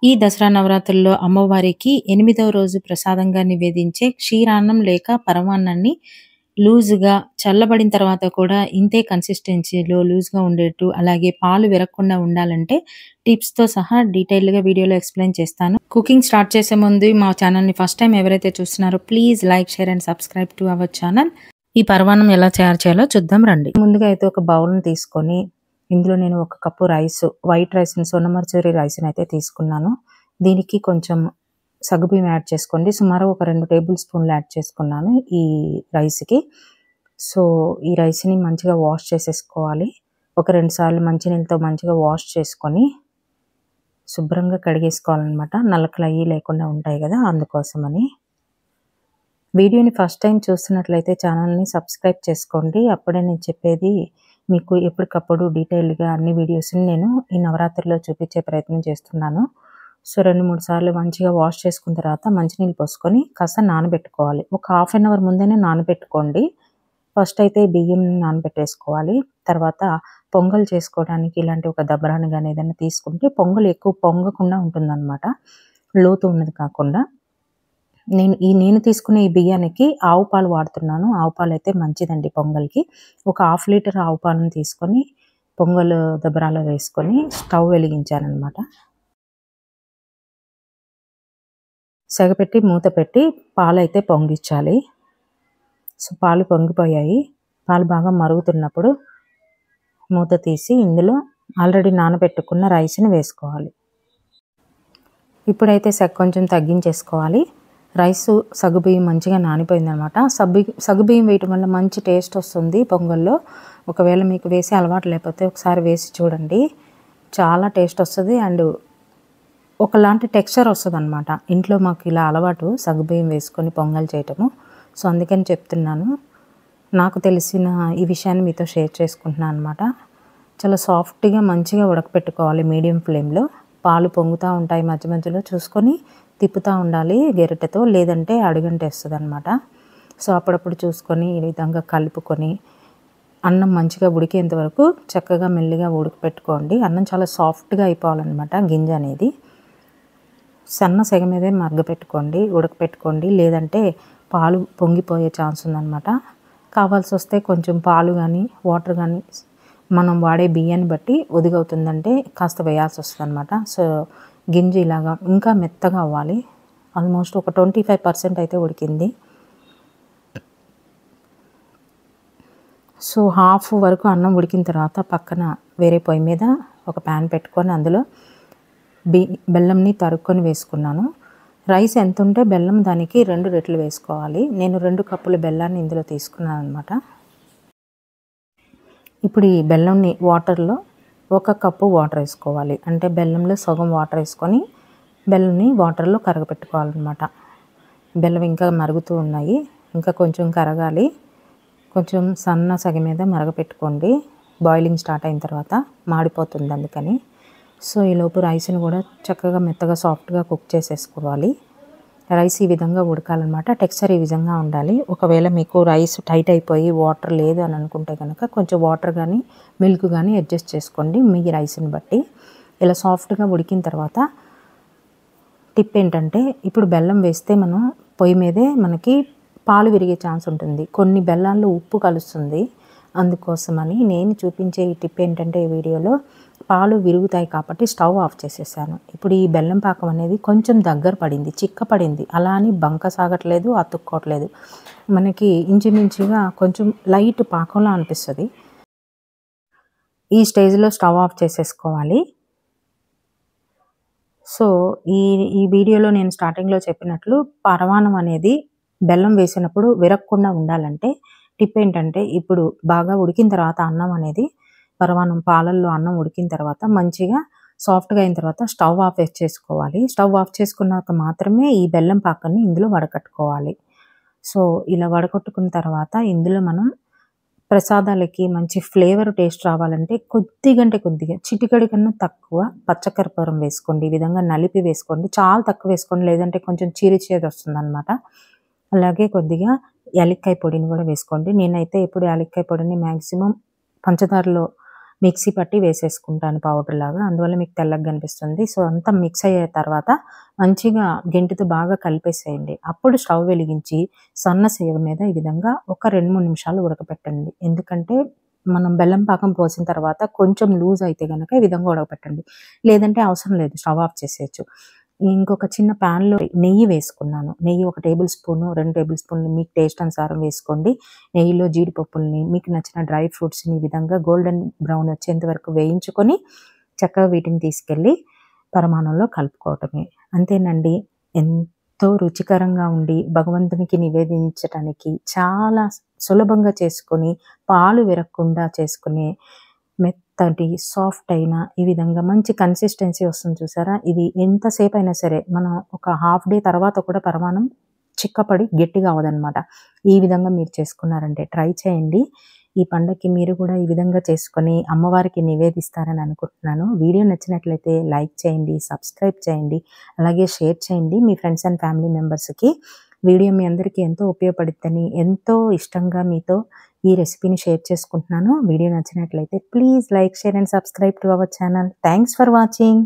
ఈ దసరా నవరాత్రుల్లో అమ్మవారికి 8వ రోజు ప్రసాదంగా నివేదించే క్షీరాన్నం లేక పరమాన్నాన్ని లూజుగా చల్లబడిన తర్వాత కూడా ఇంతే కన్సిస్టెన్సీలో లూజ్‌గా ఉండేట్టు, అలాగే పాలు విరగకుండా ఉండాలంటే టిప్స్‌తో సహా డీటెయిల్డ్‌గా వీడియోలో ఎక్స్‌ప్లెయిన్ చేస్తాను. కుకింగ్ స్టార్ట్ చేసే ముందు మా ఛానల్‌ని ఫస్ట్ టైమ్ ఎవరైతే చూస్తున్నారో please like, share and subscribe to our channel. ఈ పరమాన్నం ఎలా తయారు చేయాలో చూద్దాం రండి. ముందుగా అయితే ఒక బౌల్‌ని తీసుకొని ఇందులో నేను 1 కప్పు రైస్, వైట్ రైస్‌ని సోనామసూరి రైస్‌ని అయితే తీసుకున్నాను. దీనికి కొంచెం సగ్గుబియ్యం యాడ్ చేసుకోండి. సుమారు ఒక 2 టేబుల్ స్పూన్లు యాడ్ చేసుకున్నాను ఈ రైస్‌కి. సో, ఈ రైస్‌ని మంచిగా వాష్ చేసేసుకోవాలి. ఒక 2 సార్లు మంచినీళ్ళతో మంచిగా వాష్ చేసుకొని శుభ్రంగా కడిగేసుకోవాలనమాట. నలకలయి లేకుండా ఉంటాయి కదా, అందుకోసమని. వీడియోని ఫస్ట్ టైం చూస్తున్నట్లయితే ఛానల్‌ని సబ్స్క్రైబ్ చేసుకోండి. అప్పుడే నేను చెప్పేది మీకు ఎప్పటికప్పుడు డీటెయిల్డ్‌గా అన్ని వీడియోస్‌ని నేను ఈ నవరాత్రిలో చూపించే ప్రయత్నం చేస్తున్నాను. సో, 2, 3 సార్లు మంచిగా వాష్ చేసుకున్న తర్వాత మంచినీళ్ళు పోసుకొని కాస్త నానబెట్టుకోవాలి. ఒక హాఫ్ అన్ అవర్ ముందేనే నానబెట్టుకోండి. ఫస్ట్ అయితే బియ్యం నానబెట్టేసుకోవాలి. తర్వాత పొంగల్ చేసుకోవడానికి ఇలాంటి ఒక దబరాని గాని ఏదైనా తీసుకుంటే పొంగల్ ఎక్కువ పొంగకుండా ఉంటుందన్నమాట. లోతు ఉన్నది కాకుండా. నేను తీసుకునే ఈ బియ్యానికి ఆవు పాలు వాడుతున్నాను. ఆవు పాలైతే మంచిదండి పొంగల్‌కి. ఒక హాఫ్ లీటర్ ఆవు పాలను తీసుకొని పొంగల్ దబరాలో వేసుకొని స్టవ్ వెలిగించాననమాట. సెగపెట్టి మూత పెట్టి పాలైతే పొంగిచ్చాలి. సో, పాలు పొంగిపోయాయి. పాలు బాగా మరుగుతున్నప్పుడు మూత తీసి ఇందులో ఆల్రెడీ నానబెట్టుకున్న రైస్‌ని వేసుకోవాలి. ఇప్పుడైతే కొంచెం తగ్గించేసుకోవాలి. రైసు సగ్గుబియ్యం మంచిగా నానిపోయిందనమాట. సగ్గుబియ్యం వేయటం వల్ల మంచి టేస్ట్ వస్తుంది పొంగల్లో. ఒకవేళ మీకు వేసే అలవాటు లేకపోతే ఒకసారి వేసి చూడండి. చాలా టేస్ట్ వస్తది అండ్ ఒకలాంటి టెక్స్చర్ వస్తదనమాట. ఇంట్లో మాకు ఇలా అలవాటు సగ్గుబియ్యం వేసుకొని పొంగల్ చేయటము. సో, అందుకని చెప్తున్నాను. నాకు తెలిసిన ఈ విషయాన్ని మీతో షేర్ చేసుకుంటున్నాను అనమాట. చాలా సాఫ్ట్‌గా మంచిగా ఉడకపెట్టుకోవాలి మీడియం ఫ్లేమ్‌లో. పాలు పొంగుతూ ఉంటాయి మధ్య మధ్యలో చూసుకొని తిప్పుతూ ఉండాలి గెరిటెతో, లేదంటే అడుగంటేస్తదనమాట. సో, అప్పుడప్పుడు చూసుకొని ఈ విధంగా కలుపుకొని అన్నం మంచిగా ఉడికేంత వరకు చక్కగా మెల్లిగా ఉడకపెట్టుకోండి. అన్నం చాలా సాఫ్ట్‌గా అయిపోవాలన్నమాట గింజ అనేది. సన్న సెగ మీదే ఉడకపెట్టుకోండి. లేదంటే పాలు పొంగిపోయే ఛాన్స్ ఉందన్నమాట. కావాల్సొస్తే కొంచెం పాలు కానీ, వాటర్ కానీ మనం వాడే బియ్యాన్ని బట్టి ఒదిగవుతుందంటే కాస్త వేయాల్సొస్తదనమాట. సో, గింజ ఇలాగా ఇంకా మెత్తగా అవ్వాలి. ఆల్మోస్ట్ ఒక 25% అయితే ఉడికింది. సో, హాఫ్ వరకు అన్నం ఉడికిన తర్వాత పక్కన వేరే పొయ్యి మీద ఒక ప్యాన్ పెట్టుకొని అందులో బెల్లంని తరుక్కొని వేసుకున్నాను. రైస్ ఎంతుంటే బెల్లం దానికి 2 రెట్లు వేసుకోవాలి. నేను 2 కప్పుల బెల్లాన్ని ఇందులో తీసుకున్నాననమాట. ఇప్పుడు ఈ బెల్లంని వాటర్‌లో 1 కప్పు వాటర్ వేసుకోవాలి. అంటే బెల్లంలో సగం వాటర్ వేసుకొని బెల్లంని వాటర్‌లో కరగపెట్టుకోవాలన్నమాట. బెల్లం ఇంకా మరుగుతూ ఉన్నాయి. ఇంకా కొంచెం కరగాలి. కొంచెం సన్న సెగ మీద మరగపెట్టుకోండి. బాయిలింగ్ స్టార్ట్ అయిన తర్వాత మాడిపోతుంది అందుకని. సో, ఈలోపు రైస్‌ని కూడా చక్కగా మెత్తగా సాఫ్ట్‌గా కుక్ చేసేసుకోవాలి. రైస్ ఈ విధంగా ఉడకాలన్నమాట. టెక్స్చర్ ఈ విధంగా ఉండాలి. ఒకవేళ మీకు రైస్ టైట్ అయిపోయి వాటర్ లేదు అని అనుకుంటే కనుక కొంచెం వాటర్ కానీ, మిల్క్ కానీ అడ్జస్ట్ చేసుకోండి మీ రైస్‌ని బట్టి. ఇలా సాఫ్ట్‌గా ఉడికిన తర్వాత టిప్ ఏంటంటే, ఇప్పుడు బెల్లం వేస్తే మనం పొయ్యి మీదే మనకి పాలు విరిగే ఛాన్స్ ఉంటుంది. కొన్ని బెల్లాల్లో ఉప్పు కలుస్తుంది. అందుకోసమని నేను చూపించే ఈ టిప్ ఏంటంటే ఈ వీడియోలో పాలు విరుగుతాయి కాబట్టి స్టవ్ ఆఫ్ చేసేసాను. ఇప్పుడు ఈ బెల్లం పాకం అనేది కొంచెం దగ్గర పడింది, చిక్కపడింది. అలా అని బంక సాగట్లేదు, అతుక్కోవట్లేదు. మనకి ఇంచుమించుగా కొంచెం లైట్ పాకంలా అనిపిస్తది. ఈ స్టేజ్‌లో స్టవ్ ఆఫ్ చేసేసుకోవాలి. సో, ఈ వీడియోలో నేను స్టార్టింగ్‌లో చెప్పినట్లు పరమాన్నం అనేది బెల్లం వేసినప్పుడు విరగకుండా ఉండాలంటే టిప్ ఏంటంటే, ఇప్పుడు బాగా ఉడికిన తర్వాత అన్నం అనేది పరమాన్నం పాలల్లో అన్నం ఉడికిన తర్వాత మంచిగా సాఫ్ట్‌గా అయిన తర్వాత స్టవ్ ఆఫ్ చేసుకోవాలి. స్టవ్ ఆఫ్ చేసుకున్నాక మాత్రమే ఈ బెల్లం పాకాన్ని ఇందులో వడకట్టుకోవాలి. సో, ఇలా వడకట్టుకున్న తర్వాత ఇందులో మనం ప్రసాదాలకి మంచి ఫ్లేవర్ టేస్ట్ రావాలంటే కొద్దిగా అంటే కొద్దిగా చిటికెడు కన్నా తక్కువ పచ్చకర్పూరం వేసుకోండి. ఈ విధంగా నలిపి వేసుకోండి. చాలా తక్కువ వేసుకోండి, లేదంటే కొంచెం చేదొస్తుందనమాట. అలాగే కొద్దిగా యాలక్కాయ పొడిని కూడా వేసుకోండి. నేనైతే ఎప్పుడు యాలక్కాయ పొడిని మ్యాక్సిమం పంచదారలో మిక్సీ పట్టి వేసేసుకుంటాను పౌడర్ లాగా. అందువల్ల మీకు తెల్లగా కనిపిస్తుంది. సో, అంతా మిక్స్ అయ్యే తర్వాత మంచిగా గెంటితో బాగా కలిపేసేయండి. అప్పుడు స్టవ్ వెలిగించి సన్న సెగ మీద ఈ విధంగా ఒక 2, 3 నిమిషాలు ఉడకపెట్టండి. ఎందుకంటే మనం బెల్లం పాకం పోసిన తర్వాత కొంచెం లూజ్ అయితే గనక ఈ విధంగా ఉడకపెట్టండి. లేదంటే అవసరం లేదు, స్టవ్ ఆఫ్ చేసేయొచ్చు. ఇంకొక చిన్న ప్యాన్‌లో నెయ్యి వేసుకున్నాను. నెయ్యి 1 టేబుల్ స్పూను, 2 టేబుల్ స్పూన్లు మీకు టేస్ట్ అనుసారం వేసుకోండి. నెయ్యిలో జీడిపప్పుల్ని, మీకు నచ్చిన డ్రై ఫ్రూట్స్‌ని ఈ విధంగా గోల్డెన్ బ్రౌన్ వచ్చేంత వరకు వేయించుకొని, చక్కగా వీటిని తీసుకెళ్ళి పరమాన్నంలో కలుపుకోవటమే. అంతేనండి. ఎంతో రుచికరంగా ఉండి, భగవంతునికి నివేదించటానికి చాలా సులభంగా చేసుకొని, పాలు విరగకుండా చేసుకునే మెత్తటి, సాఫ్ట్ అయిన ఈ విధంగా మంచి కన్సిస్టెన్సీ వస్తుంది చూసారా? ఇది ఎంతసేపయినా సరే మనం ఒక హాఫ్ డే తర్వాత కూడా పరమాన్నం చిక్కపడి గట్టిగా అవ్వదనమాట. ఈ విధంగా మీరు చేసుకున్నారంటే ట్రై చేయండి. ఈ పండగకి మీరు కూడా ఈ విధంగా చేసుకొని అమ్మవారికి నివేదిస్తారని అనుకుంటున్నాను. వీడియో నచ్చినట్లయితే లైక్ చేయండి, సబ్స్క్రైబ్ చేయండి, అలాగే షేర్ చేయండి మీ ఫ్రెండ్స్ అండ్ ఫ్యామిలీ మెంబర్స్‌కి. వీడియో మీ అందరికీ ఎంతో ఉపయోగపడిద్దని, ఎంతో ఇష్టంగా మీతో ఈ రెసిపీని షేర్ చేసుకుంటున్నాను. వీడియో నచ్చినట్లయితే please like, share and subscribe to our channel. Thanks for watching.